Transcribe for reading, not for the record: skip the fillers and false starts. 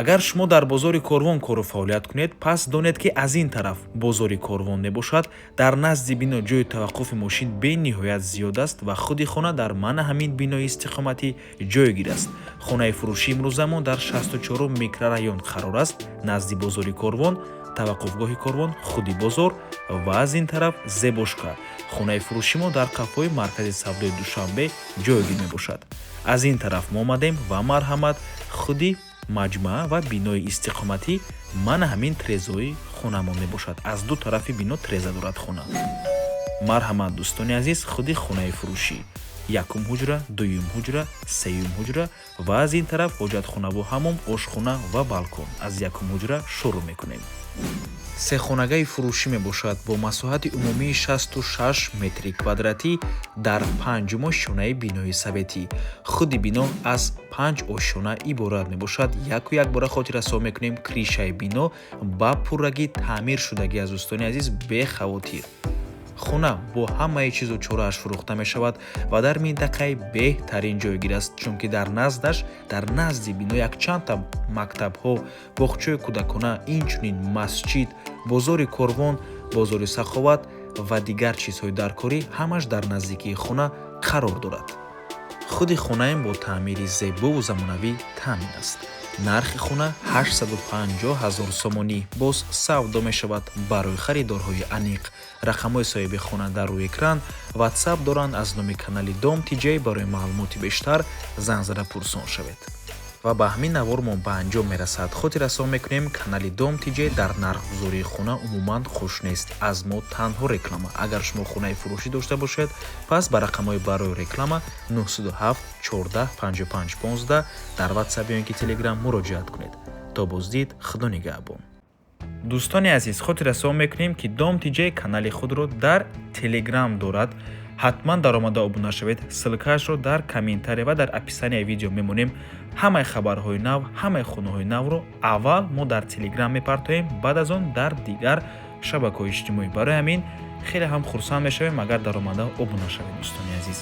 агар шумо дар бозори Корвон кору фаъолият кунед, пас донед ки аз ин тараф бозори Корвон мебошад. Дар назди бино ҷои таваққуфи мошин бениҳоят зиёд аст ва худи хона дар маъна ҳамин бинои истиқоматӣ ҷойгир аст. Хонаи фурӯши имрӯзамон дар 64 микрорайон қарор аст, назди бозори Корвон, таваққуфгоҳи Корвон, худи бозор ва аз ин тараф Зебошка. Хонаи фурӯши мо дар қафои маркази савдои Душанбе ҷойгир мебошад. аз ин тараф мо омадем ва марҳамат худи маҷмӯа ва бинои истиқоматӣ маъна ҳамин трезои хонамон мебошад. аз ду тарафи бино треза дорад хона. марҳамат дӯстони азиз, худи хонаи фурӯшӣ, якум ҳуҷра, дуюм ҳуҷра, сеюм ҳуҷра ва аз ин тараф ҳоҷатхонаву ҳаммом, ошхона ва балкон. аз якум ҳуҷра шурӯъ мекунем. сехонагаи фурӯшӣ мебошад бо масоҳати умумии 66 метри квадратӣ дар 5 ошёнаи бинои советӣ. худи бино аз 5 ошёна иборат мебошад. яку як бора хотиррасо мекунем кришаи бино ба пуррагӣ таъмир шудагӣ аст. дӯстони азиз, бехавотир. хона бо ҳамаи чизу чорааш фурӯхта мешавад ва дар минтақаи беҳтарин ҷойгир аст, чунки дар наздаш, дар назди бино якчандта мактабҳо, боғчаи кӯдакона, инчунин масҷид, бозори Корвон, бозори Саховат ва дигар чизҳои даркорӣ ҳамаш дар наздикии хона қарор дорад. худи хонаем бо таъмири зебову замонавӣ таъмин аст. нархи хона 850 000 сомонӣ боз савдо мешавад. барои харидорҳои аниқ рақамҳои соҳиби хона дар рӯи экран ватсап доранд. аз номи канали Дом Тиҷей барои маълумоти бештар занг зада пурсон шавед. ва ба ҳамин навор мо ба анҷом мерасад. хотиррасо мекунем канали Дом Тиҷей дар нархгузории хона умуман хуш нест. аз мо танҳо реклама. агар шумо хонаи фурӯшӣ дошта бошед, пас ба рақамҳои барои реклама 907 14 55 15 дар ватсап ё ки телеграм муроҷиат кунед. то боздид, худо нигаҳбон. дӯстони азиз, хотиррасо мекунем ки Дом Тиҷей канали худро дар телеграм дорад. ҳатман даромада обуна шавед. ссилкаашро дар комментария ва дар описанияи видео мемонем. ҳамаи хабарҳои нав, ҳамаи хонаҳои навро аввал мо дар телеграм мепартоем, баъд аз он дар дигар шабакаҳои иҷтимоӣ. барои ҳамин хеле ҳам хурсанд мешавем агар даромада обуна шавед. дӯстони азиз.